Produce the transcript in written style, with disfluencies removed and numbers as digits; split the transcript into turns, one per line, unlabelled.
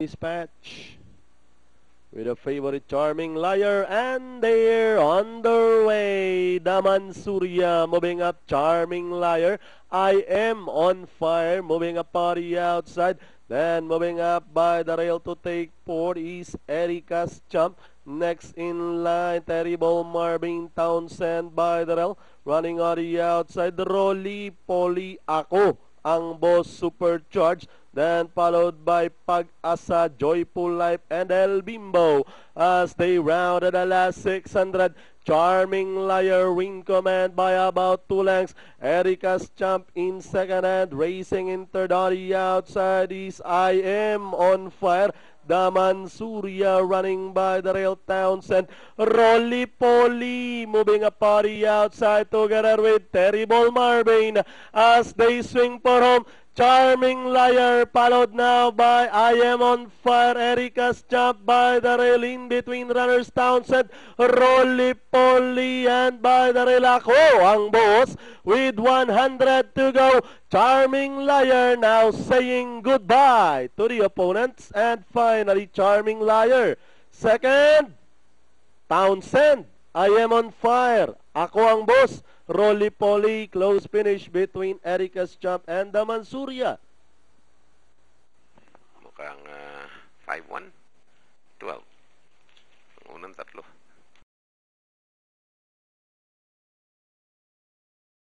Dispatch with a favorite Charming Liar, and they're on their way. Daman Surya moving up, Charming Liar. I Am on Fire moving up party outside. Then moving up by the rail to take port is Erica's Champ. Next in line, Terrible Marvin Townsend by the rail. Running on the outside, Rolly Polly Ako ang boss supercharged. Then followed by Pag-asa, Joyful Life, and El Bimbo as they rounded the last 600. Charming Liar win command by about 2 lengths. Erica's Champ in second, and racing in third on the outside is I Am on Fire. Daman Surya running by the rail, Townsend. Rolly Polly moving a party outside together with Terrible Marvin as they swing for home. Charming Liar followed now by I Am on Fire. Erica's Champ by the rail in between runners, Townsend, Rolly Polly, and by the rail Ako ang boss with 100 to go. Charming Liar now saying goodbye to the opponents, and finally Charming Liar. Second, Townsend, I Am on Fire, Ako ang boss, Rolly Polly. Close finish between Erica's Champ and Daman Surya.
Mukhang 5-1, 12. Unang tatlo.